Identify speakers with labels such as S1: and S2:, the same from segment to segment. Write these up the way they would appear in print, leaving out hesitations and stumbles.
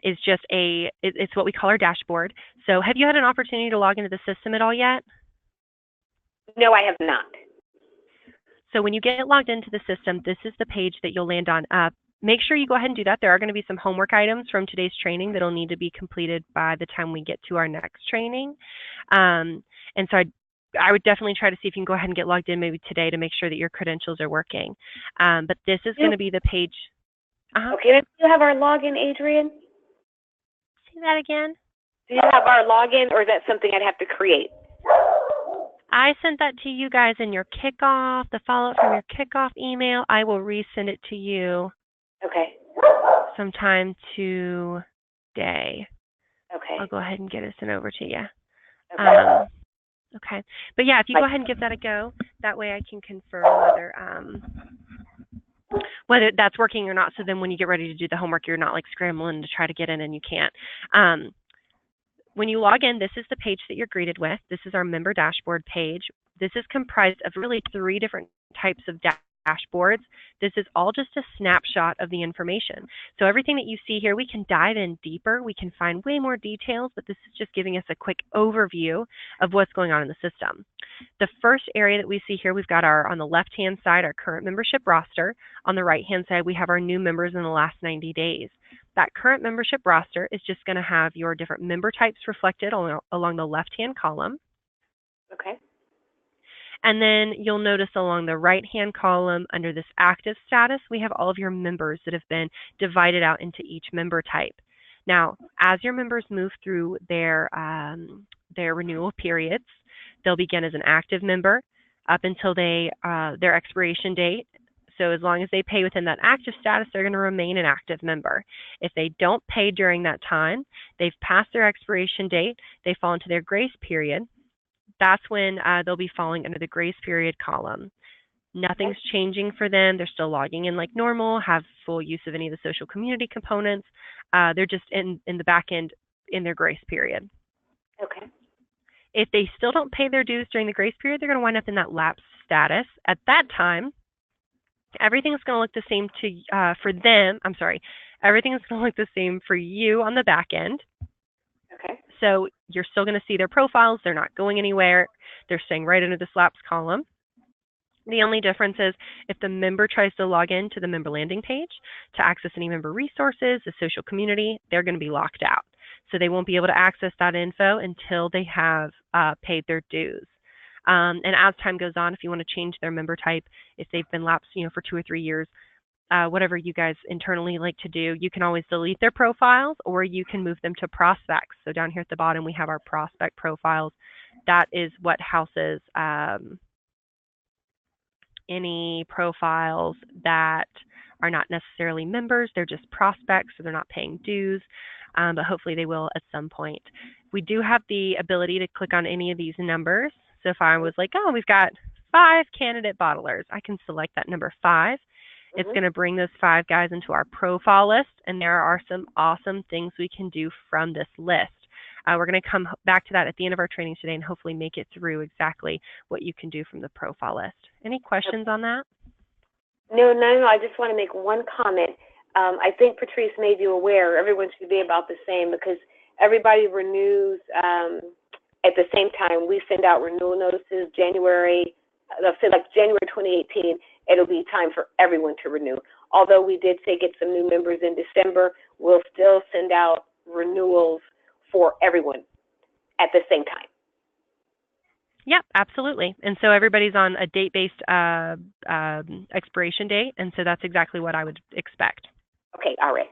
S1: is just it's what we call our dashboard. So have you had an opportunity to log into the system at all yet?
S2: No, I have not.
S1: So when you get logged into the system, this is the page that you'll land on. Make sure you go ahead and do that. There are going to be some homework items from today's training that'll need to be completed by the time we get to our next training. And so I would definitely try to see if you can go ahead and get logged in maybe today to make sure that your credentials are working. But this is going to be the page.
S2: Okay, do you have our login, Adrian?
S1: Say that again.
S2: Do you have our login, or is that something I'd have to create?
S1: I sent that to you guys in your kickoff, the follow-up from your kickoff email. I will resend it to you.
S2: Okay.
S1: Sometime today.
S2: Okay.
S1: I'll go ahead and get it sent over to you. Okay. Okay. But yeah, if you go ahead and give that a go, that way I can confirm whether that's working or not. So then when you get ready to do the homework, you're not like scrambling to try to get in and you can't. When you log in, this is the page that you're greeted with. This is our member dashboard page. This is comprised of really 3 different types of dashboards. This is all just a snapshot of the information. So everything that you see here, we can dive in deeper. We can find way more details, but this is just giving us a quick overview of what's going on in the system. The first area that we see here, we've got on the left-hand side, our current membership roster. On the right-hand side, we have our new members in the last 90 days. That current membership roster is just going to have your different member types reflected along the left-hand column.
S2: Okay.
S1: And then you'll notice along the right-hand column under this active status, we have all of your members that have been divided out into each member type. Now, as your members move through their renewal periods, they'll begin as an active member up until their expiration date. So as long as they pay within that active status, they're going to remain an active member. If they don't pay during that time, they've passed their expiration date, they fall into their grace period. That's when they'll be falling under the grace period column. Nothing's changing for them. They're still logging in like normal, have full use of any of the social community components. They're just in the back end in their grace period.
S2: Okay.
S1: If they still don't pay their dues during the grace period, they're going to wind up in that lapse status. At that time, everything's going to look the same for them. I'm sorry. Everything's going to look the same for you on the back end.
S2: Okay.
S1: So you're still going to see their profiles. They're not going anywhere. They're staying right under this lapse column. The only difference is if the member tries to log in to the member landing page to access any member resources, the social community, they're going to be locked out. So they won't be able to access that info until they have paid their dues. And as time goes on, if you want to change their member type, if they've been lapsed, for 2 or 3 years, whatever you guys internally like to do, you can always delete their profiles or you can move them to prospects. So down here at the bottom, we have our prospect profiles. That is what houses any profiles that are not necessarily members. They're just prospects, so they're not paying dues, but hopefully they will at some point. We do have the ability to click on any of these numbers. So if I was like, oh, we've got 5 candidate bottlers, I can select that number 5. It's going to bring those 5 guys into our profile list, and there are some awesome things we can do from this list. We're going to come back to that at the end of our training today and hopefully make it through exactly what you can do from the profile list. Any questions on that?
S2: No. I just want to make one comment. I think Patrice made you aware everyone should be about the same because everybody renews at the same time. We send out renewal notices January 2018. It'll be time for everyone to renew. Although we did say get some new members in December, we'll still send out renewals for everyone at the same time.
S1: Yep, absolutely. And so everybody's on a date-based expiration date, and so that's exactly what I would expect.
S2: Okay, all right.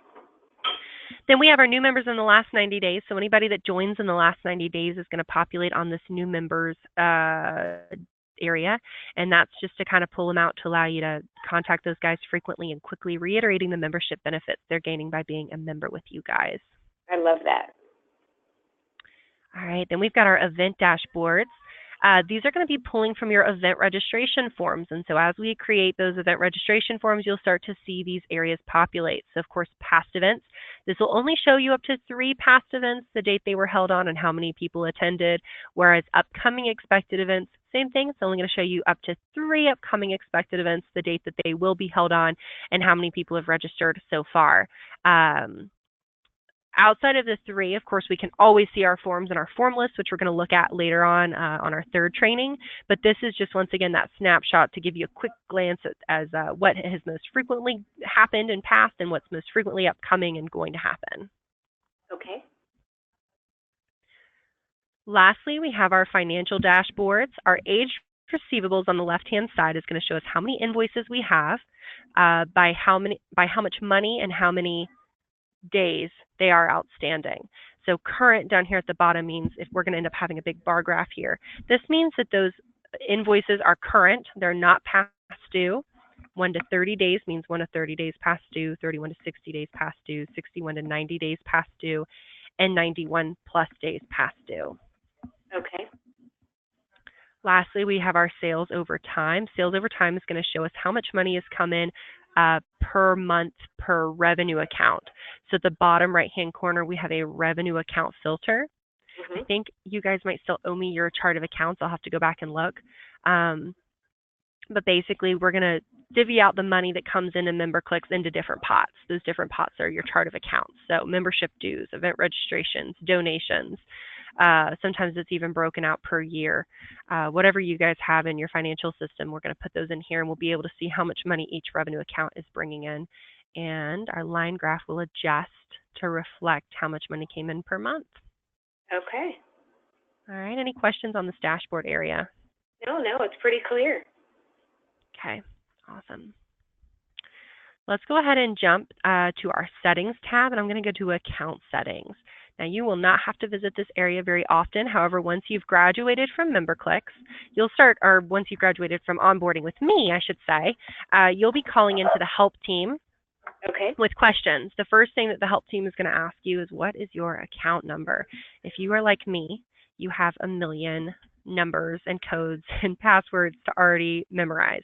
S1: Then we have our new members in the last 90 days. So anybody that joins in the last 90 days is going to populate on this new members area, and that's just to kind of pull them out to allow you to contact those guys frequently and quickly reiterating the membership benefits they're gaining by being a member with you guys.
S2: I love that.
S1: All right, then we've got our event dashboards. These are going to be pulling from your event registration forms, and so as we create those event registration forms, you'll start to see these areas populate. So of course, past events. This will only show you up to 3 past events, the date they were held on and how many people attended, whereas upcoming expected events, same thing. It's only going to show you up to 3 upcoming expected events, the date that they will be held on, and how many people have registered so far. outside of the three, of course, we can always see our forms and our form list, which we're going to look at later on our third training. But this is just, once again, that snapshot to give you a quick glance at as what has most frequently happened in past and what's most frequently upcoming and going to happen.
S2: Okay.
S1: Lastly, we have our financial dashboards. Our aged receivables on the left-hand side is going to show us how many invoices we have, by how much money and how many days they are outstanding. So current down here at the bottom means if we're going to end up having a big bar graph here. This means that those invoices are current. They're not past due. 1 to 30 days means 1 to 30 days past due, 31 to 60 days past due, 61 to 90 days past due, and 91 plus days past due.
S2: Okay.
S1: Lastly, we have our sales over time. Sales over time is going to show us how much money has come in per month per revenue account. So at the bottom right-hand corner, we have a revenue account filter. I think you guys might still owe me your chart of accounts. I'll have to go back and look. But basically, we're going to divvy out the money that comes in and member clicks into different pots. Those different pots are your chart of accounts. So membership dues, event registrations, donations. Sometimes it's even broken out per year. Whatever you guys have in your financial system, we're going to put those in here and we'll be able to see how much money each revenue account is bringing in. And our line graph will adjust to reflect how much money came in per month.
S2: Okay.
S1: All right, any questions on this dashboard area?
S2: No, it's pretty clear.
S1: Okay, awesome. Let's go ahead and jump to our settings tab, and I'm going to go to account settings. Now, you will not have to visit this area very often. However, once you've graduated from MemberClicks, once you've graduated from onboarding with me, I should say, you'll be calling into the help team with questions. The first thing that the help team is going to ask you is, what is your account number? If you are like me, you have a million numbers and codes and passwords to already memorize.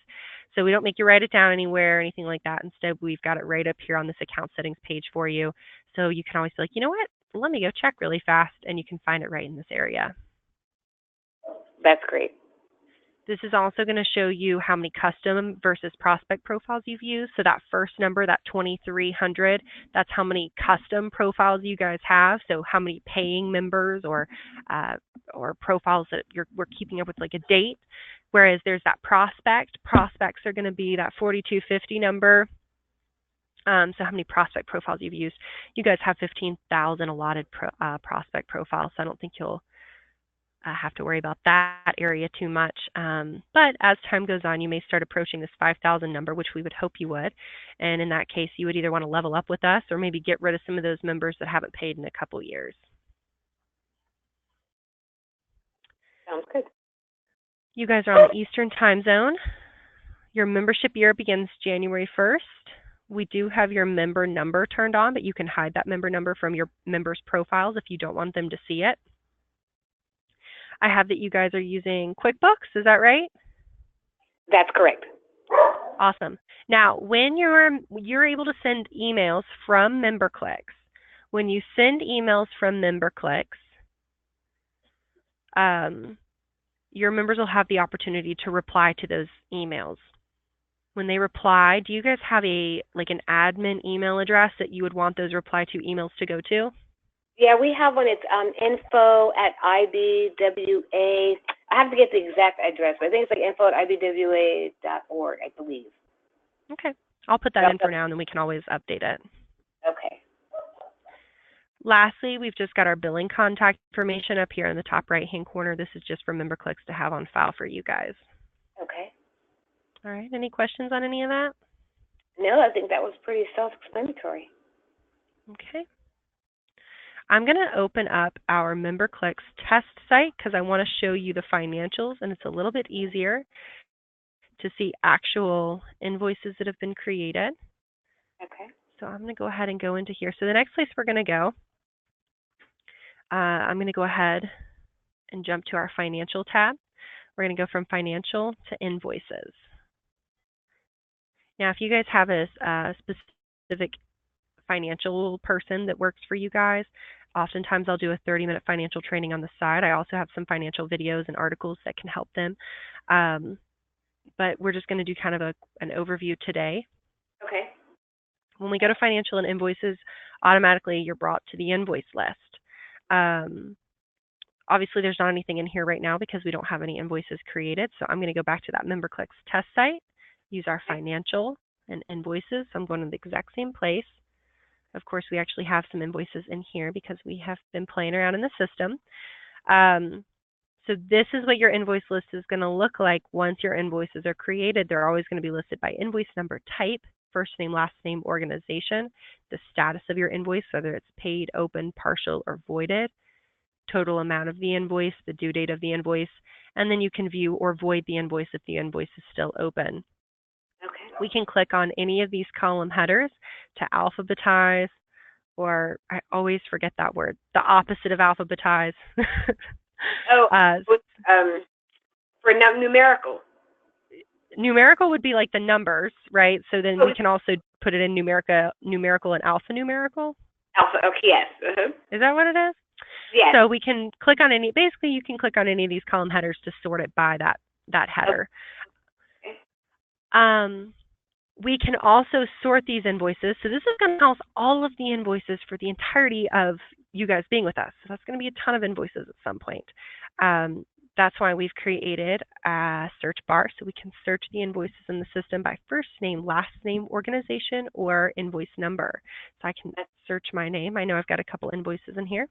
S1: So we don't make you write it down anywhere or anything like that. Instead, we've got it right up here on this account settings page for you. So you can always be like, you know what? Let me go check really fast, and you can find it right in this area.
S2: That's great.
S1: This is also going to show you how many custom versus prospect profiles you've used. So that first number, that 2,300, that's how many custom profiles you guys have. So how many paying members or profiles that we're keeping up with, like a date. Whereas there's that prospect. Prospects are going to be that 4,250 number. So how many prospect profiles you've used. You guys have 15,000 allotted prospect profiles, so I don't think you'll have to worry about that area too much. But as time goes on, you may start approaching this 5,000 number, which we would hope you would. And in that case, you would either want to level up with us or maybe get rid of some of those members that haven't paid in a couple years.
S2: Sounds good.
S1: You guys are on the Eastern time zone. Your membership year begins January 1st. We do have your member number turned on, but you can hide that member number from your members' profiles if you don't want them to see it. I have that you guys are using QuickBooks. Is that right?
S2: That's correct.
S1: Awesome. Now, when you're able to send emails from MemberClicks, when you send emails from MemberClicks, your members will have the opportunity to reply to those emails. When they reply, do you guys have an admin email address that you would want those reply to emails to go to?
S2: Yeah, we have one. It's info@IBWA. I have to get the exact address, but I think it's like info@IBWA.org, I believe.
S1: Okay. I'll put that in for now, and then we can always update it.
S2: Okay.
S1: Lastly, we've just got our billing contact information up here in the top right-hand corner. This is just for MemberClicks to have on file for you guys.
S2: Okay.
S1: All right. Any questions on any of that?
S2: No, I think that was pretty self-explanatory.
S1: Okay. I'm going to open up our MemberClicks test site because I want to show you the financials, and it's a little bit easier to see actual invoices that have been created.
S2: Okay.
S1: So I'm going to go ahead and go into here. So the next place we're going to go, I'm going to go ahead and jump to our financial tab. We're going to go from financial to invoices. Now, if you guys have a specific financial person that works for you guys, oftentimes I'll do a 30-minute financial training on the side. I also have some financial videos and articles that can help them. But we're just going to do kind of an overview today.
S2: Okay.
S1: When we go to financial and invoices, automatically you're brought to the invoice list. Obviously, there's not anything in here right now because we don't have any invoices created. So I'm going to go back to that MemberClicks test site, use our financial and invoices. So I'm going to the exact same place. Of course, we actually have some invoices in here because we have been playing around in the system. So this is what your invoice list is going to look like once your invoices are created. They're always going to be listed by invoice number type, first name, last name, organization, the status of your invoice, whether it's paid, open, partial, or voided, total amount of the invoice, the due date of the invoice, and then you can view or void the invoice if the invoice is still open.
S2: Okay.
S1: We can click on any of these column headers to alphabetize, or I always forget that word, the opposite of alphabetize.
S2: For numerical.
S1: Numerical would be like the numbers, right? So then we can also put it in numerical and alphanumerical.
S2: Alpha, okay, yes.
S1: Is that what it is?
S2: Yes.
S1: So we can click on any, basically you can click on any of these column headers to sort it by that header. Okay. We can also sort these invoices. So this is going to house all of the invoices for the entirety of you guys being with us. So that's going to be a ton of invoices at some point. That's why we've created a search bar so we can search the invoices in the system by first name, last name, organization, or invoice number. So I can search my name. I know I've got a couple invoices in here.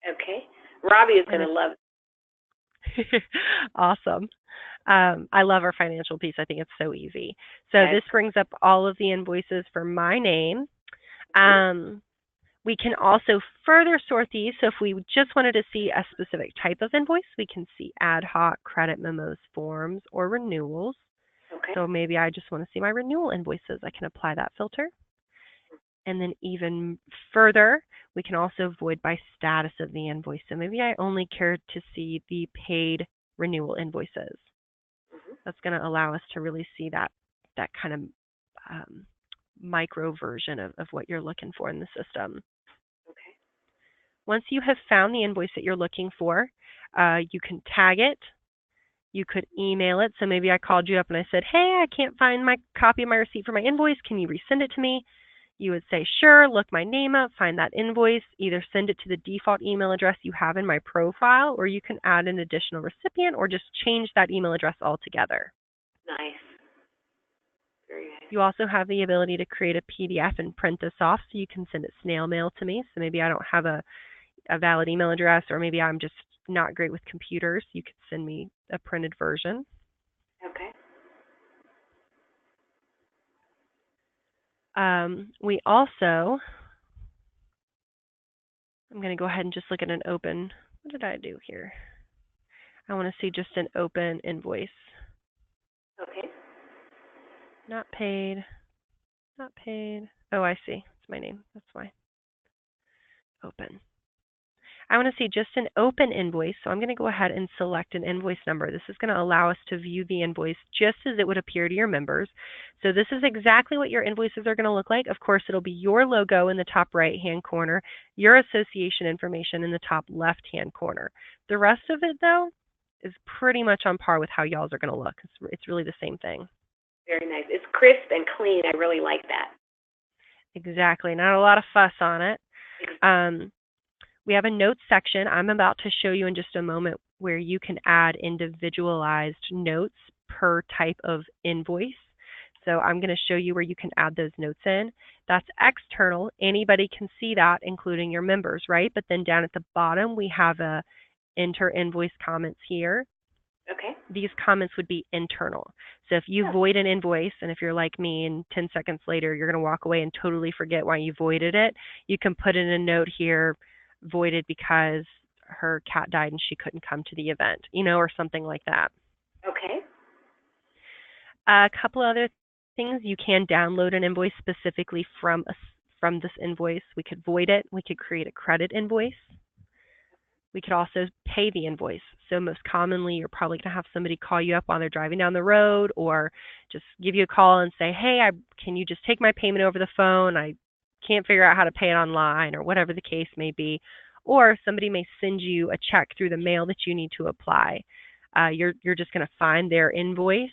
S2: Okay. Robbie is going to love
S1: it. Awesome. I love our financial piece. I think it's so easy. So this brings up all of the invoices for my name. We can also further sort these. So if we just wanted to see a specific type of invoice, we can see ad hoc, credit memos, forms, or renewals. Okay. So maybe I just want to see my renewal invoices. I can apply that filter. And then even further, we can also void by status of the invoice. So maybe I only care to see the paid renewal invoices. That's going to allow us to really see that kind of micro version of what you're looking for in the system. Okay. Once you have found the invoice that you're looking for, you can tag it. You could email it. So maybe I called you up and I said, hey, I can't find my copy of my receipt for my invoice. Can you resend it to me? You would say, sure, look my name up, find that invoice, either send it to the default email address you have in my profile, or you can add an additional recipient or just change that email address altogether.
S2: Nice. Very nice.
S1: You also have the ability to create a PDF and print this off so you can send it snail mail to me. So maybe I don't have a valid email address, or maybe I'm just not great with computers. You could send me a printed version.
S2: Okay.
S1: We also, I'm going to go ahead and just look at an open, what did I do here? I want to see just an open invoice.
S2: Okay.
S1: Not paid, not paid. Oh, I see. It's my name. That's why. Open. I want to see just an open invoice, so I'm going to go ahead and select an invoice number. This is going to allow us to view the invoice just as it would appear to your members. So this is exactly what your invoices are going to look like. Of course, it'll be your logo in the top right-hand corner, your association information in the top left-hand corner. The rest of it, though, is pretty much on par with how y'all's are going to look. It's really the same thing.
S2: Very nice. It's crisp and clean. I really like that.
S1: Exactly. Not a lot of fuss on it. We have a notes section I'm about to show you in just a moment where you can add individualized notes per type of invoice. So I'm going to show you where you can add those notes in. That's external. Anybody can see that, including your members, right? But then down at the bottom, we have a enter invoice comments here.
S2: Okay.
S1: These comments would be internal. So if you void an invoice, and if you're like me and 10 seconds later, you're going to walk away and totally forget why you voided it, you can put in a note here, voided because her cat died and she couldn't come to the event, or something like that.
S2: Okay.
S1: A couple other things. You can download an invoice specifically from this invoice. We could void it. We could create a credit invoice. We could also pay the invoice. So most commonly, you're probably going to have somebody call you up while they're driving down the road, or just give you a call and say, hey, can you just take my payment over the phone? I can't figure out how to pay it online, or whatever the case may be. Or somebody may send you a check through the mail that you need to apply. You're just going to find their invoice,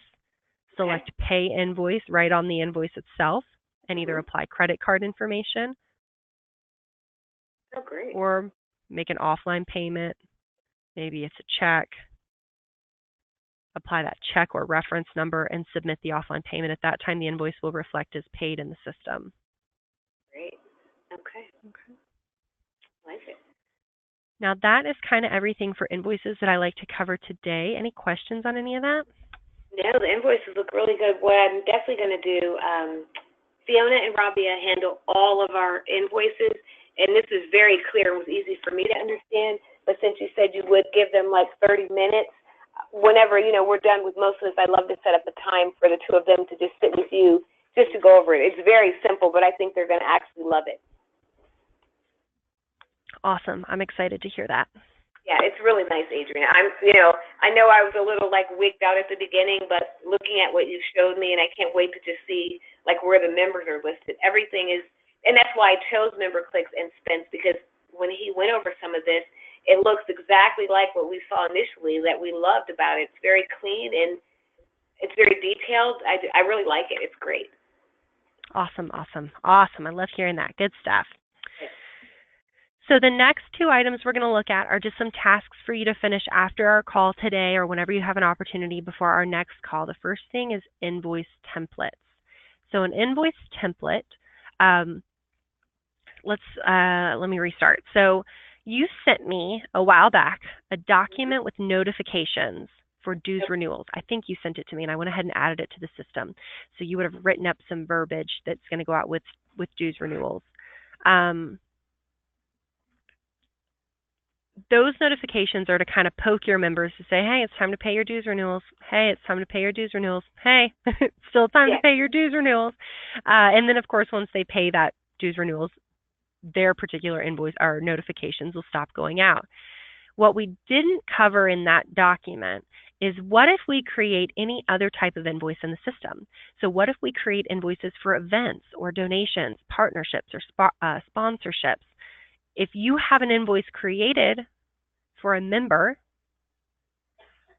S1: select pay invoice right on the invoice itself, and either apply credit card information
S2: Oh, great.
S1: or make an offline payment. Maybe it's a check. Apply that check or reference number and submit the offline payment. At that time, the invoice will reflect as paid in the system.
S2: Great. Okay.
S1: Okay.
S2: Like it.
S1: Now that is kind of everything for invoices that I like to cover today. Any questions on any of that?
S2: No, the invoices look really good. What I'm definitely going to do, Fiona and Rabia handle all of our invoices, and this is very clear and was easy for me to understand. But since you said you would give them like 30 minutes, whenever we're done with most of this, I'd love to set up a time for the two of them to just sit with you, just to go over it. It's very simple, but I think they're going to actually love it.
S1: Awesome. I'm excited to hear that.
S2: Yeah, it's really nice, Adrian. I know I was a little like wigged out at the beginning, but looking at what you showed me, and I can't wait to just see like where the members are listed. Everything is, and that's why I chose member clicks and spends, because when he went over some of this, it looks exactly like what we saw initially that we loved about it. It's very clean and it's very detailed. I really like it. It's great.
S1: Awesome. I love hearing that. Good stuff. So the next two items we're going to look at are just some tasks for you to finish after our call today or whenever you have an opportunity before our next call. The first thing is invoice templates. So an invoice template, let me restart. So you sent me a while back a document with notifications for dues renewals. I think you sent it to me, and I went ahead and added it to the system. So you would have written up some verbiage that's going to go out with dues renewals. Those notifications are to kind of poke your members to say, hey, it's time to pay your dues renewals. Hey, it's time to pay your dues renewals. Hey, it's still time to pay your dues renewals. And then, of course, once they pay that dues renewals, their particular invoice or notifications will stop going out. What we didn't cover in that document is what if we create any other type of invoice in the system? So what if we create invoices for events or donations, partnerships, or sponsorships? If you have an invoice created for a member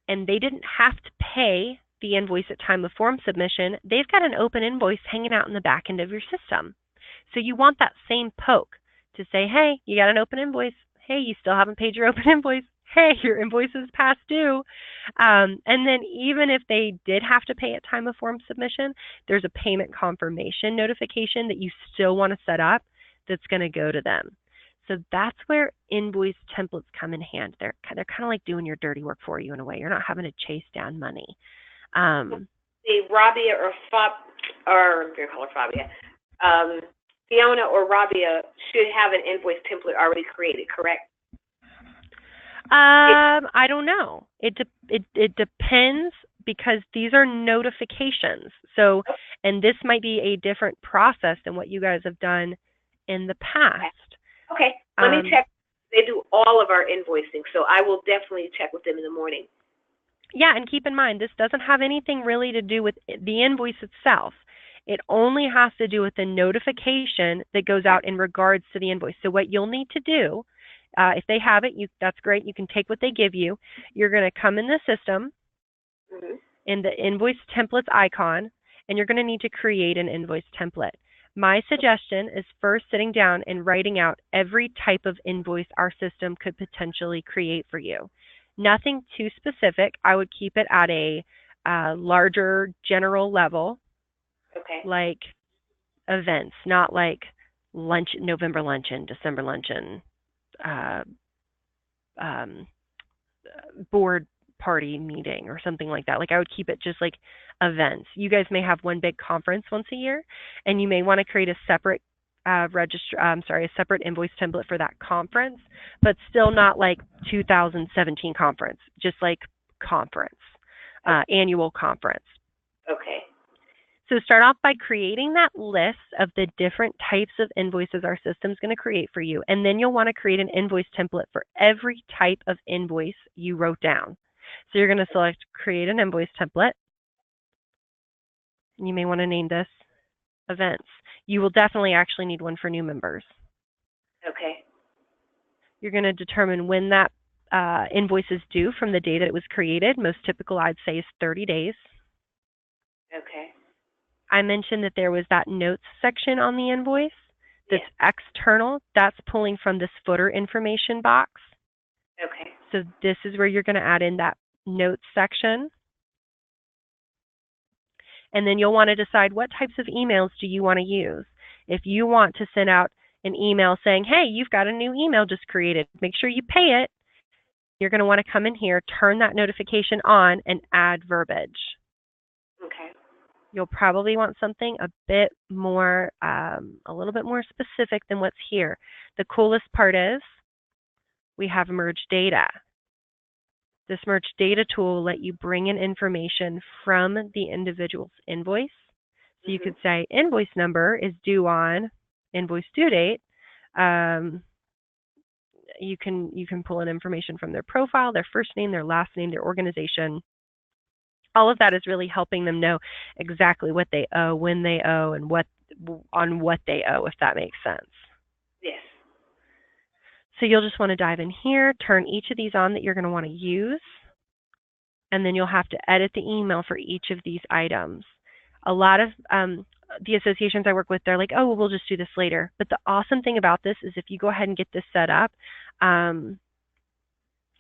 S1: and they didn't have to pay the invoice at time of form submission, they've got an open invoice hanging out in the back end of your system. So you want that same poke to say, hey, you got an open invoice. Hey, you still haven't paid your open invoice. Hey, your invoice is past due. And then even if they did have to pay at time of form submission, there's a payment confirmation notification that you still want to set up that's going to go to them. So that's where invoice templates come in hand. They're kind of like doing your dirty work for you in a way. You're not having to chase down money.
S2: The Rabia or I'm going to call her Rabia. Fiona or Rabia should have an invoice template already created, correct?
S1: I don't know. It depends, because these are notifications. So, and this might be a different process than what you guys have done in the past.
S2: Okay, let me check. They do all of our invoicing, so I will definitely check with them in the morning.
S1: Yeah, and keep in mind, this doesn't have anything really to do with the invoice itself. It only has to do with the notification that goes out in regards to the invoice. So what you'll need to do, if they have it, that's great. You can take what they give you. You're going to come in the system, in the invoice templates icon, and you're going to need to create an invoice template. My suggestion is first sitting down and writing out every type of invoice our system could potentially create for you. Nothing too specific. I would keep it at a larger general level, like events, not like November luncheon, December luncheon, board party meeting or something like that. Like I would keep it just like events. You guys may have one big conference once a year, and you may want to create a separate a separate invoice template for that conference, but still not like 2017 conference, just like conference, annual conference.
S2: Okay.
S1: So start off by creating that list of the different types of invoices our system's going to create for you, and then you'll want to create an invoice template for every type of invoice you wrote down. So you're going to select create an invoice template. You may want to name this events. You will definitely actually need one for new members.
S2: Okay.
S1: You're going to determine when that invoice is due from the day that it was created. Most typical, I'd say, is 30 days.
S2: Okay.
S1: I mentioned that there was that notes section on the invoice. This external, that's pulling from this footer information box.
S2: Okay.
S1: So this is where you're going to add in that notes section. And then you'll want to decide what types of emails do you want to use. If you want to send out an email saying, hey, you've got a new email just created, make sure you pay it. You're going to want to come in here, turn that notification on, and add verbiage.
S2: Okay.
S1: You'll probably want something a bit more, a little bit more specific than what's here. The coolest part is we have merge data. This merge data tool will let you bring in information from the individual's invoice. So you could say invoice number is due on invoice due date. You can pull in information from their profile, their first name, their last name, their organization. All of that is really helping them know exactly what they owe, when they owe, and what they owe, if that makes sense.
S2: Yes.
S1: So you'll just want to dive in here, turn each of these on that you're going to want to use, and then you'll have to edit the email for each of these items. A lot of the associations I work with, they're like, oh, well, we'll just do this later. But the awesome thing about this is if you go ahead and get this set up,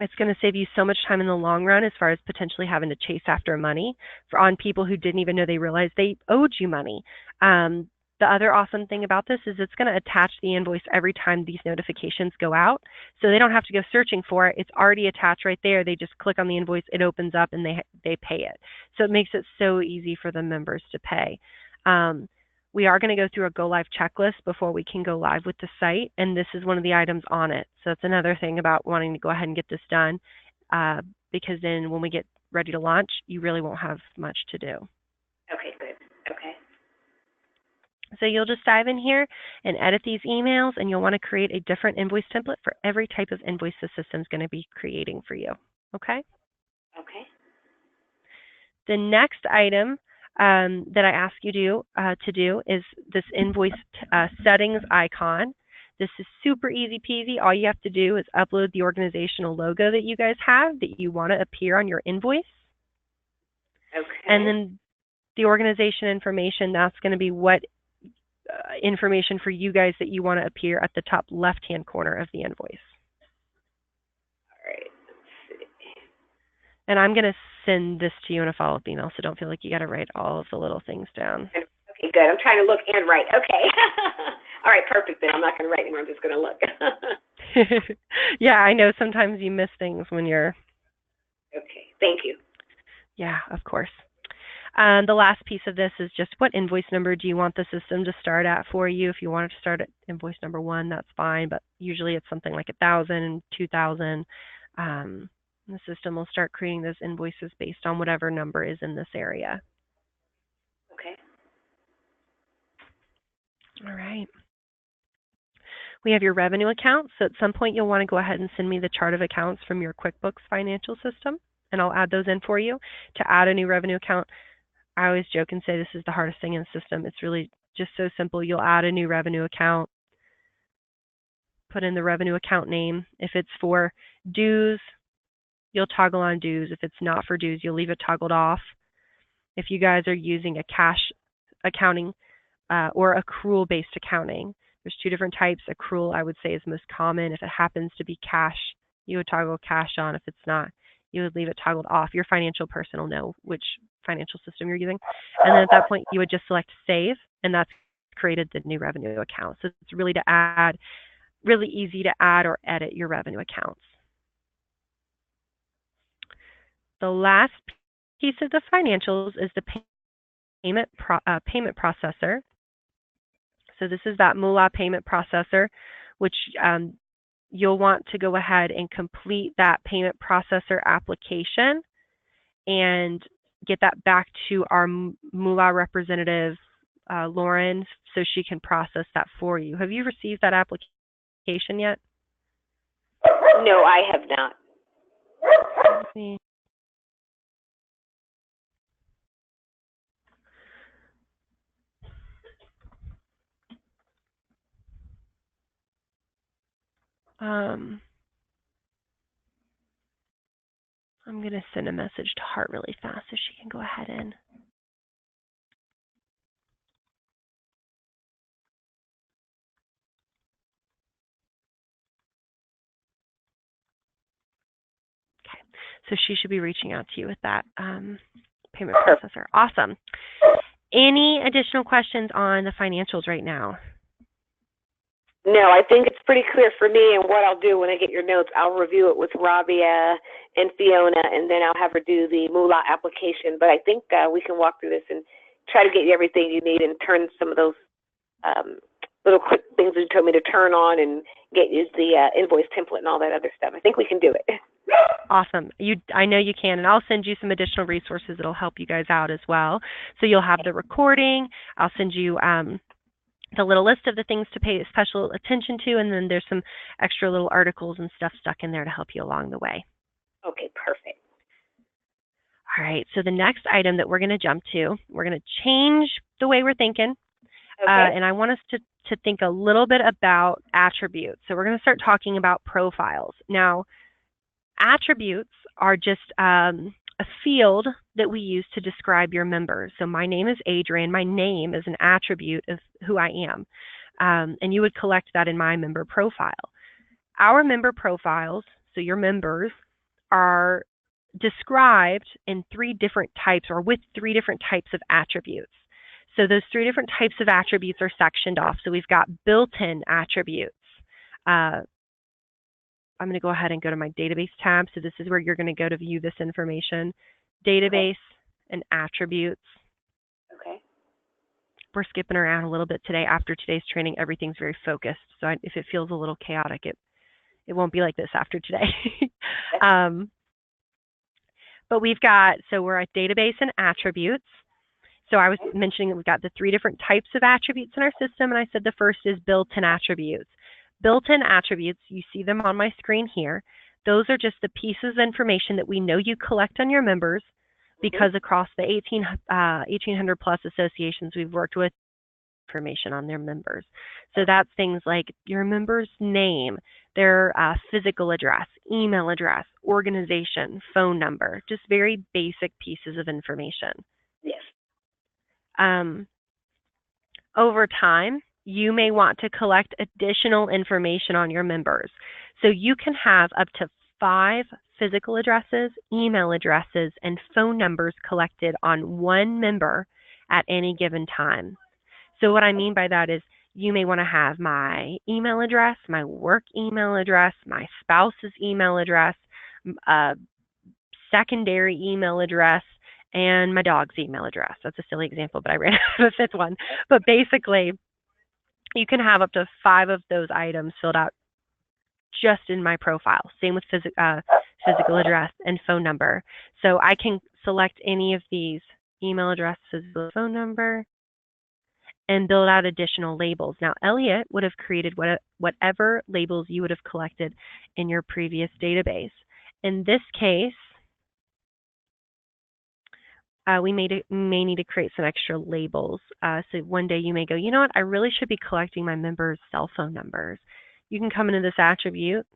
S1: it's going to save you so much time in the long run as far as potentially having to chase after money on people who didn't even know they realized they owed you money. The other awesome thing about this is it's going to attach the invoice every time these notifications go out. So they don't have to go searching for it. It's already attached right there. They just click on the invoice, it opens up, and they pay it. So it makes it so easy for the members to pay. We are going to go through a go live checklist before we can go live with the site, and this is one of the items on it. So it's another thing about wanting to go ahead and get this done, because then when we get ready to launch, you really won't have much to do.
S2: Okay, good. Okay.
S1: So you'll just dive in here and edit these emails, and you'll want to create a different invoice template for every type of invoice the system's going to be creating for you. Okay?
S2: Okay.
S1: The next item that I ask you to do is this invoice settings icon. This is super easy peasy. All you have to do is upload the organizational logo that you guys have that you want to appear on your invoice.
S2: Okay.
S1: And then the organization information, that's going to be what information for you guys that you want to appear at the top left-hand corner of the invoice.
S2: All right. Let's see.
S1: And I'm going to send this to you in a follow-up email, so don't feel like you got to write all of the little things down.
S2: Okay, good. I'm trying to look and write. Okay. All right, perfect then. I'm not going to write anymore. I'm just going to look.
S1: Yeah, I know sometimes you miss things when you're...
S2: Okay, thank you.
S1: Yeah, of course. The last piece of this is just what invoice number do you want the system to start at for you. If you want it to start at invoice number 1, that's fine, but usually it's something like 1,000, 2,000. The system will start creating those invoices based on whatever number is in this area.
S2: Okay.
S1: All right. We have your revenue account, so at some point you'll want to go ahead and send me the chart of accounts from your QuickBooks financial system, and I'll add those in for you. To add a new revenue account, I always joke and say this is the hardest thing in the system. It's really just so simple. You'll add a new revenue account, put in the revenue account name. If it's for dues, you'll toggle on dues. If it's not for dues, you'll leave it toggled off. If you guys are using a cash accounting or accrual-based accounting, there's 2 different types. Accrual, I would say, is most common. If it happens to be cash, you would toggle cash on. If it's not, you would leave it toggled off. Your financial person will know which financial system you're using. And then at that point, you would just select save, and that's created the new revenue account. So it's really easy to add or edit your revenue accounts. The last piece of the financials is the payment processor. So this is that MULA payment processor, which you'll want to go ahead and complete that payment processor application and get that back to our MULA representative, Lauren, so she can process that for you. Have you received that application yet?
S2: No, I have not.
S1: Let me... I'm going to send a message to Hart really fast so she can go ahead and... So she should be reaching out to you with that payment processor. Awesome. Any additional questions on the financials right now?
S2: No, I think it's pretty clear for me, and what I'll do when I get your notes, I'll review it with Rabia and Fiona, and then I'll have her do the Moolah application. But I think we can walk through this and try to get you everything you need and turn some of those little quick things that you told me to turn on and get you the invoice template and all that other stuff. I think we can do it.
S1: Awesome. I know you can, and I'll send you some additional resources that'll help you guys out as well. So you'll have the recording. I'll send you the little list of the things to pay special attention to, and then there's some extra little articles and stuff stuck in there to help you along the way.
S2: Okay, perfect.
S1: All right, so the next item that we're going to jump to, we're going to change the way we're thinking, and I want us to think a little bit about attributes. So we're going to start talking about profiles. Now, attributes are just a field that we use to describe your members. So my name is Adrian. My name is an attribute of who I am. And you would collect that in my member profile. Our member profiles, so your members, are described in 3 different types, or with 3 different types of attributes. So those 3 different types of attributes are sectioned off. So we've got built-in attributes. I'm going to go ahead and go to my database tab. So this is where you're going to go to view this information. Database and attributes.
S2: Okay.
S1: We're skipping around a little bit today. After today's training, everything's very focused. So if it feels a little chaotic, it won't be like this after today. But we've got, so we're at database and attributes. So I was mentioning that we've got the 3 different types of attributes in our system, and I said the first is built-in attributes. Built-in attributes, you see them on my screen here. Those are just the pieces of information that we know you collect on your members, because across the 1,800 plus associations we've worked with, information on their members. So that's things like your member's name, their physical address, email address, organization, phone number, just very basic pieces of information.
S2: Yes.
S1: Over time, you may want to collect additional information on your members. So you can have up to 5 physical addresses, email addresses, and phone numbers collected on one member at any given time. So what I mean by that is you may want to have my email address, my work email address, my spouse's email address, secondary email address, and my dog's email address. That's a silly example, but I ran out of the 5th one. But basically, you can have up to 5 of those items filled out just in my profile. Same with physical address and phone number. So I can select any of these email addresses, phone number, and build out additional labels. Now, Elliot would have created whatever labels you would have collected in your previous database. In this case, we may need to create some extra labels. So one day you may go, you know what, I really should be collecting my members' cell phone numbers. You can come into this attribute,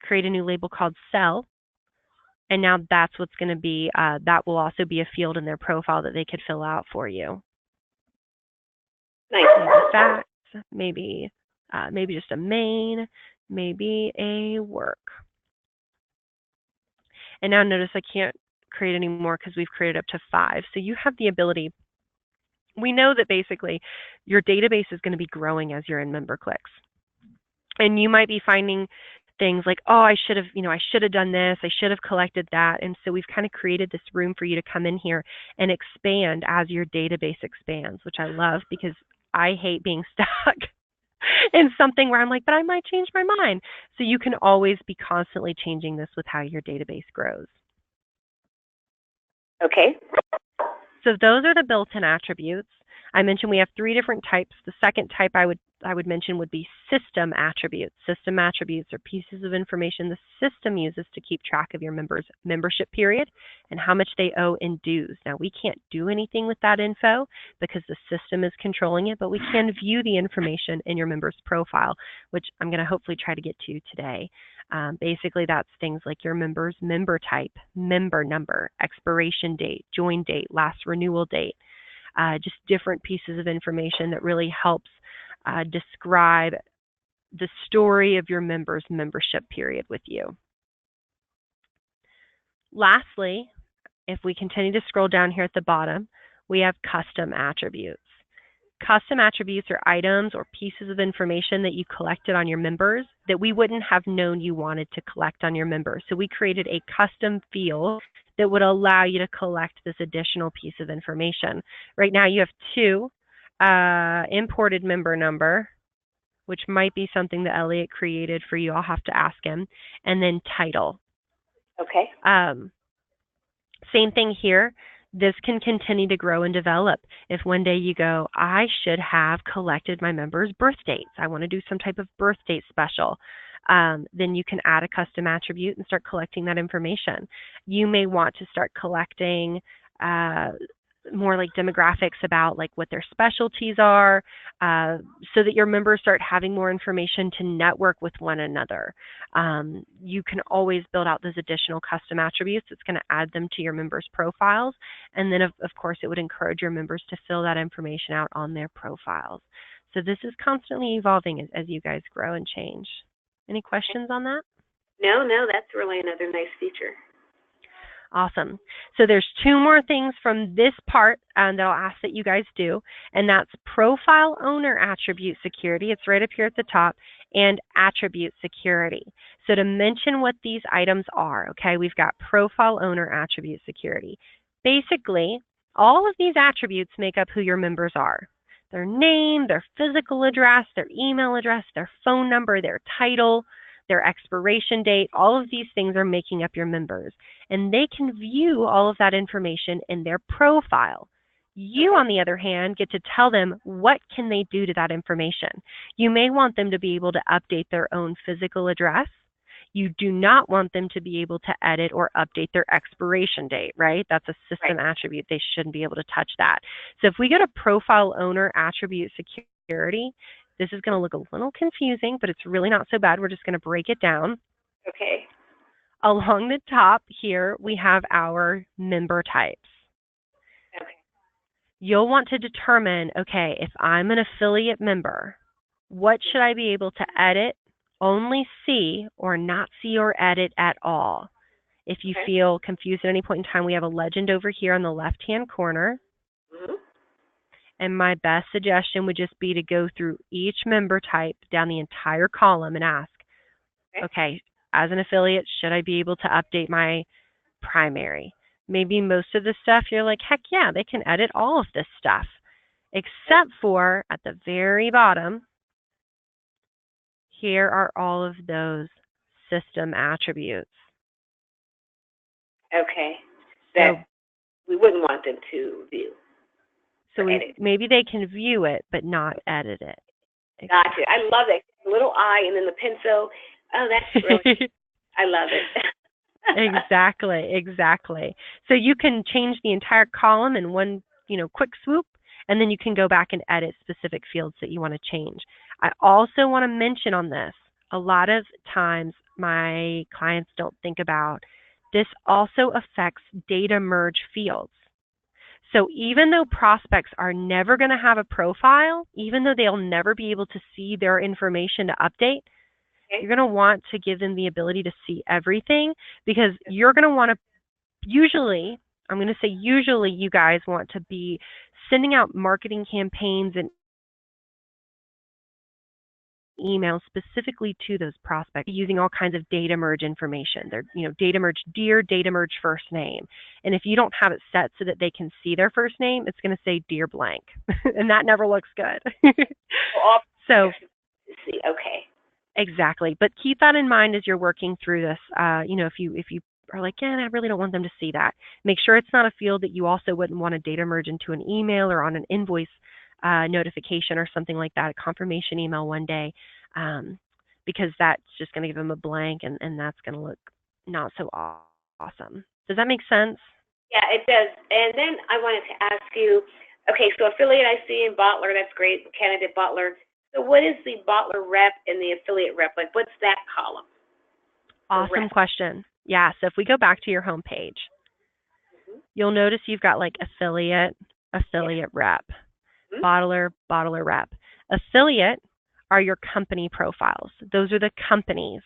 S1: create a new label called cell, and now that's what's going to be, that will also be a field in their profile that they could fill out for you.
S2: Nice.
S1: Maybe facts, maybe just a main, maybe a work. And now notice I can't create any more because we've created up to 5. So you have the ability. We know that basically your database is going to be growing as you're in member clicks. And you might be finding things like, oh, I should have done this, I should have collected that. And so we've kind of created this room for you to come in here and expand as your database expands, which I love because I hate being stuck in something where I'm like, but I might change my mind. So you can always be constantly changing this with how your database grows.
S2: Okay.
S1: So those are the built-in attributes. I mentioned we have 3 different types. The second type I would mention would be system attributes. System attributes are pieces of information the system uses to keep track of your members' membership period and how much they owe in dues. Now, we can't do anything with that info because the system is controlling it, but we can view the information in your member's profile, which I'm going to hopefully try to get to today. Basically, that's things like your member's member type, member number, expiration date, join date, last renewal date, just different pieces of information that really helps describe the story of your member's membership period with you. Lastly, if we continue to scroll down here at the bottom, we have custom attributes. Custom attributes are items or pieces of information that you collected on your members that we wouldn't have known you wanted to collect on your members. So we created a custom field that would allow you to collect this additional piece of information. Right now you have two, imported member number, which might be something that Elliot created for you. I'll have to ask him. And then title.
S2: Okay.
S1: Same thing here. This can continue to grow and develop. If one day you go, I should have collected my members' birth dates. I want to do some type of birth date special. Then you can add a custom attribute and start collecting that information. You may want to start collecting more like demographics about like what their specialties are, so that your members start having more information to network with one another. You can always build out those additional custom attributes. It's going to add them to your members' profiles. And then of course it would encourage your members to fill that information out on their profiles. So this is constantly evolving as you guys grow and change. Any questions on that?
S2: No, that's really another nice feature.
S1: Awesome. So there's two more things from this part that I'll ask that you guys do, and that's profile owner attribute security. It's right up here at the top, and attribute security. So to mention what these items are, okay, we've got profile owner attribute security. Basically, all of these attributes make up who your members are. Their name, their physical address, their email address, their phone number, their title, their expiration date, all of these things are making up your members. And they can view all of that information in their profile. You, on the other hand, get to tell them what can they do to that information. You may want them to be able to update their own physical address. You do not want them to be able to edit or update their expiration date, right? That's a system attribute. They shouldn't be able to touch that. So if we go to profile owner attribute security, this is going to look a little confusing, but it's really not so bad. We're just going to break it down.
S2: Okay.
S1: Along the top here, we have our member types.
S2: Okay.
S1: You'll want to determine, okay, if I'm an affiliate member, what should I be able to edit, only see, or not see or edit at all? If you feel confused at any point in time, we have a legend over here on the left-hand corner.
S2: Mm-hmm.
S1: And my best suggestion would just be to go through each member type down the entire column and ask, okay, as an affiliate, should I be able to update my primary? Maybe most of the stuff you're like, heck yeah, they can edit all of this stuff, except for at the very bottom, here are all of those system attributes.
S2: Okay. That we wouldn't want them to view.
S1: So maybe they can view it, but not edit it.
S2: Gotcha. I love it. The little eye and then the pencil. Oh, that's really, I love it.
S1: Exactly. So you can change the entire column in one, quick swoop, and then you can go back and edit specific fields that you want to change. I also want to mention on this, a lot of times my clients don't think about this also affects data merge fields. So even though prospects are never going to have a profile, even though they'll never be able to see their information to update, you're going to want to give them the ability to see everything, because you're going to want to, usually you guys want to be sending out marketing campaigns and emails specifically to those prospects using all kinds of data merge information. They're, data merge dear, data merge first name. And if you don't have it set so that they can see their first name, it's going to say dear blank. And that never looks good. So,
S2: okay.
S1: Exactly. But keep that in mind as you're working through this. If you are like, I really don't want them to see that, make sure it's not a field that you also wouldn't want to data merge into an email or on an invoice notification or something like that, a confirmation email one day, because that's just going to give them a blank, and that's going to look not so awesome. Does that make sense?
S2: Yeah, it does. And then I wanted to ask you, okay, so affiliate I see in Bottler, that's great, candidate Bottler. So what is the Bottler rep and the affiliate rep? Like, what's that column?
S1: Awesome question. Yeah, so if we go back to your home page, you'll notice you've got like affiliate rep. Bottler rep. Affiliate are your company profiles. Those are the companies.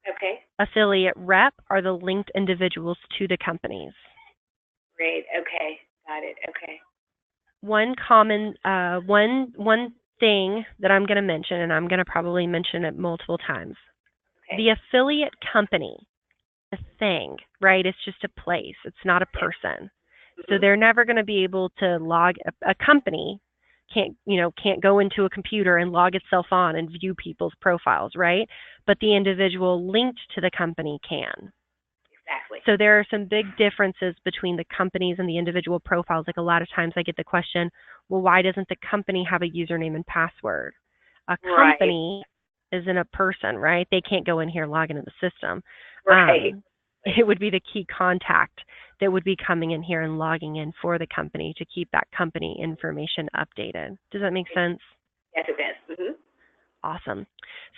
S2: Okay.
S1: Affiliate rep are the linked individuals to the companies.
S2: Great. Okay. Got it. Okay.
S1: One common, one thing that I'm going to mention, and I'm going to probably mention it multiple times.
S2: Okay.
S1: The affiliate company, a thing, right? It's just a place. It's not a person. So they're never going to be able to log a company can't go into a computer and log itself on and view people's profiles, right? But the individual linked to the company can.
S2: Exactly.
S1: So there are some big differences between the companies and the individual profiles. Like a lot of times I get the question, well, why doesn't the company have a username and password? A company isn't a person, right? They can't go in here and log into the system.
S2: Right.
S1: It would be the key contact that would be coming in here and logging in for the company to keep that company information updated. Does that make sense?
S2: Yes, it does. Mm-hmm.
S1: Awesome.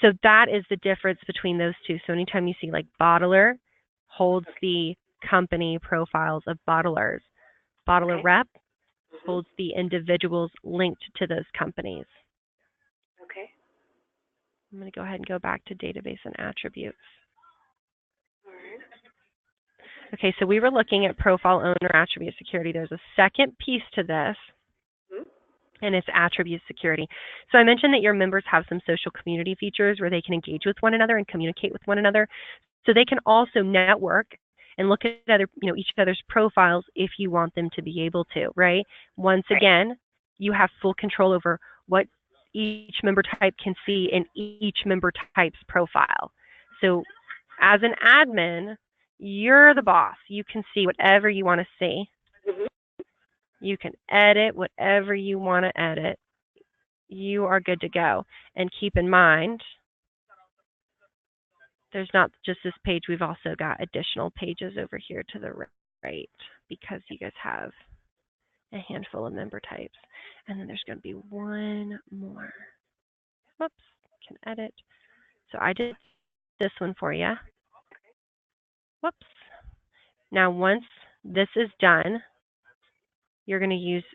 S1: So that is the difference between those two. So anytime you see like bottler holds the company profiles of bottlers, bottler rep holds the individuals linked to those companies.
S2: Okay.
S1: I'm going to go ahead and go back to database and attributes. Okay, so we were looking at profile owner attribute security. There's a second piece to this, and it's attribute security. So I mentioned that your members have some social community features where they can engage with one another and communicate with one another. So they can also network and look at each other's profiles if you want them to be able to, right? Once again, you have full control over what each member type can see in each member type's profile. So as an admin, you're the boss. You can see whatever you want to see. You can edit whatever you want to edit. You are good to go. And keep in mind, there's not just this page. We've also got additional pages over here to the right because you guys have a handful of member types. And then there's going to be one more. Whoops, can edit. So I did this one for you. Whoops. Now once this is done, you're going to use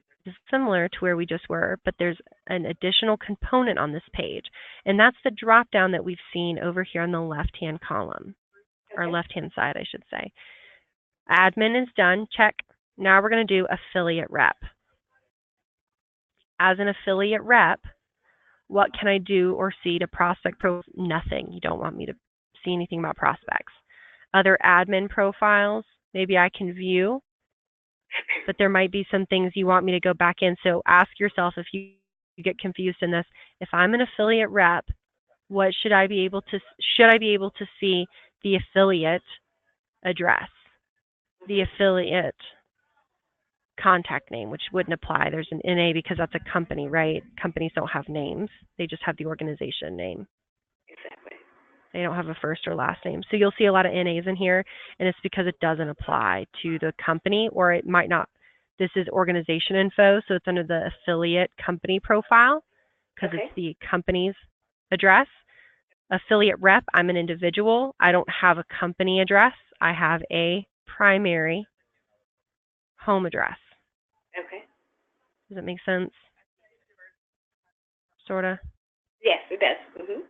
S1: similar to where we just were, but there's an additional component on this page, and that's the drop down that we've seen over here on the left-hand column, or left-hand side, I should say. Admin is done, check. Now we're going to do affiliate rep. As an affiliate rep, what can I do or see to prospect Nothing. You don't want me to see anything about prospects. Other admin profiles, maybe I can view, but there might be some things you want me to go back in. So ask yourself if you get confused in this. If I'm an affiliate rep, what should I be able to see the affiliate address, the affiliate contact name, which wouldn't apply. There's an NA because that's a company, right? Companies don't have names. They just have the organization name.
S2: Exactly.
S1: They don't have a first or last name. So you'll see a lot of NAs in here, and it's because it doesn't apply to the company, or it might not. This is organization info, so it's under the affiliate company profile because it's the company's address. Affiliate rep, I'm an individual. I don't have a company address. I have a primary home address.
S2: Okay.
S1: Does that make sense? Sort of?
S2: Yes, it does. Mm-hmm.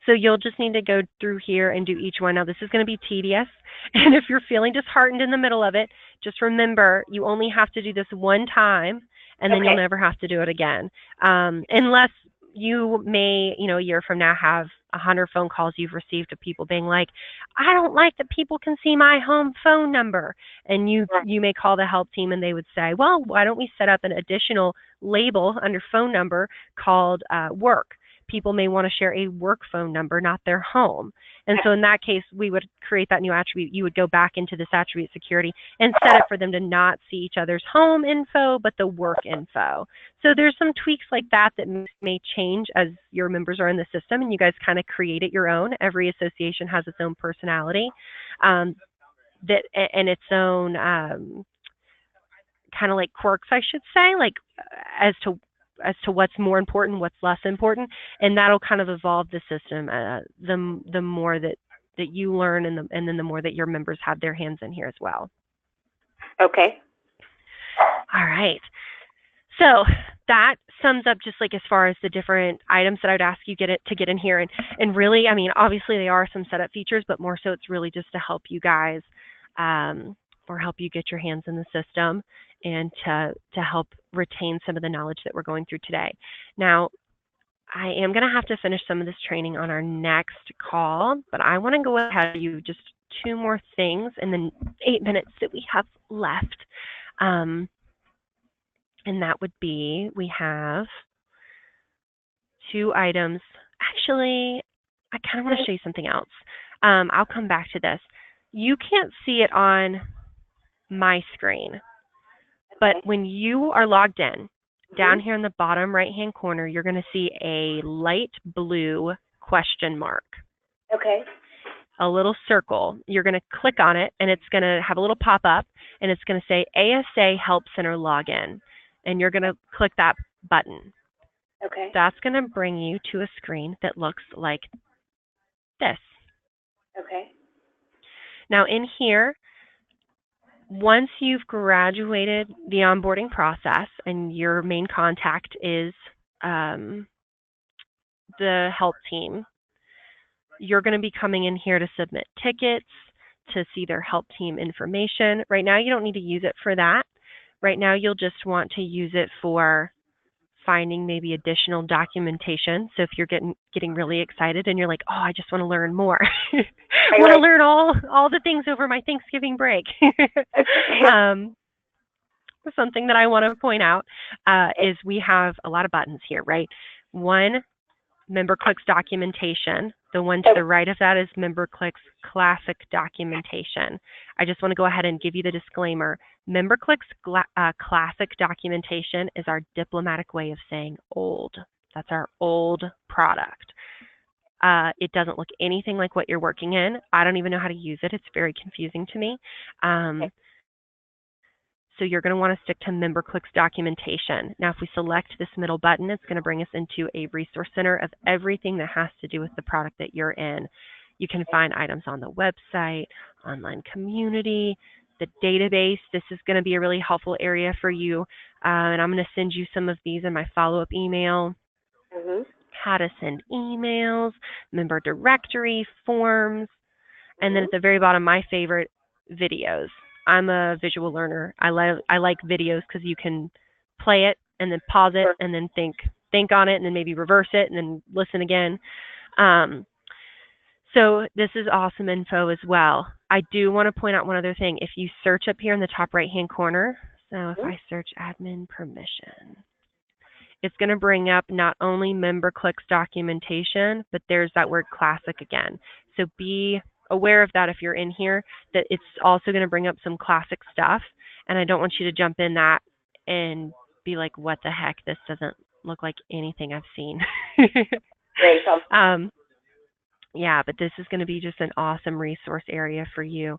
S1: So you'll just need to go through here and do each one. Now, this is going to be tedious, and if you're feeling disheartened in the middle of it, just remember you only have to do this one time, and then you'll never have to do it again, unless you may, a year from now have 100 phone calls you've received of people being like, I don't like that people can see my home phone number. And you may call the help team and they would say, well, why don't we set up an additional label under phone number called work? People may want to share a work phone number, not their home. And so in that case, we would create that new attribute. You would go back into this attribute security and set it for them to not see each other's home info, but the work info. So there's some tweaks like that that may change as your members are in the system and you guys kind of create it your own. Every association has its own personality and its own kind of like quirks, I should say, like as to what's more important, what's less important, and that'll kind of evolve the system the more that you learn and then the more that your members have their hands in here as well.
S2: Okay.
S1: All right. So that sums up just like as far as the different items that I'd ask you to get in here. And really, I mean, obviously they are some setup features, but more so it's really just to help you guys or help you get your hands in the system and to help retain some of the knowledge that we're going through today. Now, I am going to have to finish some of this training on our next call, but I want to go ahead and do just 2 more things in the 8 minutes that we have left. And that would be, we have 2 items. Actually, I kind of want to show you something else. I'll come back to this. You can't see it on my screen, but when you are logged in, down here in the bottom right-hand corner, you're going to see a light blue question mark.
S2: Okay.
S1: A little circle. You're going to click on it, and it's going to have a little pop-up, and it's going to say ASA Help Center Login, and you're going to click that button.
S2: Okay.
S1: That's going to bring you to a screen that looks like this.
S2: Okay.
S1: Now, in here, once you've graduated the onboarding process and your main contact is the help team, you're going to be coming in here to submit tickets, to see their help team information. Right now, you don't need to use it for that. Right now, you'll just want to use it for finding maybe additional documentation. So if you're getting really excited and you're like, oh, I just want to learn more. I want to learn all the things over my Thanksgiving break. Something that I want to point out is we have a lot of buttons here, right? One, Member Clicks documentation. The one to the right of that is Member Clicks Classic documentation. I just want to go ahead and give you the disclaimer. Member Clicks Classic documentation is our diplomatic way of saying old. That's our old product. It doesn't look anything like what you're working in. I don't even know how to use it. It's very confusing to me. So you're going to want to stick to Member Clicks documentation. Now, if we select this middle button, it's going to bring us into a resource center of everything that has to do with the product that you're in. You can find items on the website, online community, the database. This is going to be a really helpful area for you. And I'm going to send you some of these in my follow-up email. How to send emails, member directory, forms, and then at the very bottom, my favorite, videos. I'm a visual learner. I like videos because you can play it and then pause it and then think on it and then maybe reverse it and then listen again. So this is awesome info as well. I do want to point out one other thing. If you search up here in the top right-hand corner, so if I search admin permission, it's going to bring up not only Member Clicks documentation, but there's that word classic again. So be aware of that if you're in here, that it's also going to bring up some classic stuff. And I don't want you to jump in that and be like, what the heck? This doesn't look like anything I've seen.
S2: Great.
S1: Yeah, but this is going to be just an awesome resource area for you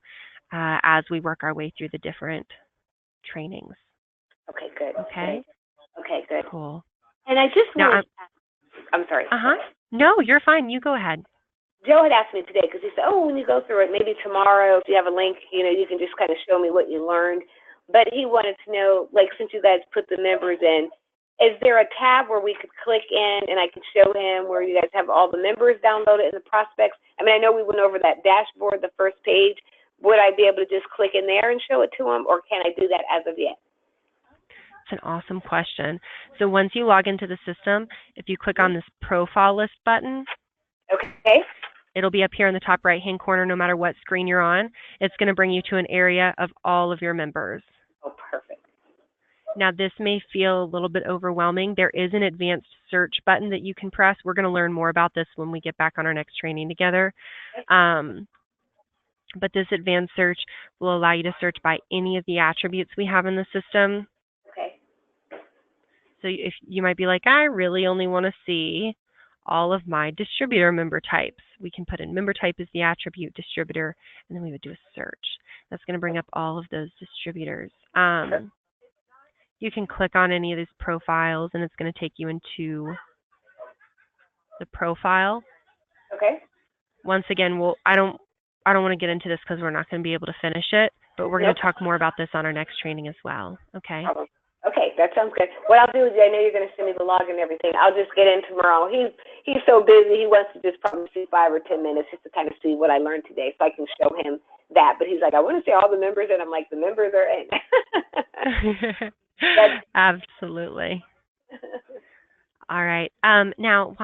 S1: as we work our way through the different trainings.
S2: Okay, good.
S1: Okay?
S2: Okay, good.
S1: Cool.
S2: And I just want I'm sorry.
S1: No, you're fine. You go ahead.
S2: Joe had asked me today because he said, oh, when you go through it, maybe tomorrow, if you have a link, you can just kind of show me what you learned. But he wanted to know, like, since you guys put the members in, is there a tab where we could click in and I could show him where you guys have all the members downloaded and the prospects? I mean, I know we went over that dashboard, the first page. Would I be able to just click in there and show it to him, or can I do that as of yet?
S1: It's an awesome question. So once you log into the system, if you click on this profile list button, it'll be up here in the top right-hand corner no matter what screen you're on. It's going to bring you to an area of all of your members.
S2: Oh, perfect.
S1: Now, this may feel a little bit overwhelming. There is an advanced search button that you can press. We're going to learn more about this when we get back on our next training together. But this advanced search will allow you to search by any of the attributes we have in the system.
S2: Okay.
S1: So if you might be like, I really only want to see all of my distributor member types. We can put in member type as the attribute, distributor, and then we would do a search. That's going to bring up all of those distributors. You can click on any of these profiles, and it's going to take you into the profile.
S2: Okay.
S1: Once again, I don't want to get into this because we're not going to be able to finish it, but we're going to talk more about this on our next training as well. Okay.
S2: Okay, That sounds good. What I'll do is, I know you're going to send me the log and everything. I'll just get in tomorrow. He's so busy. He wants to just probably see 5 or 10 minutes just to kind of see what I learned today, so I can show him that. But he's like, I want to see all the members, and I'm like, the members are in.
S1: Absolutely. All right. Now,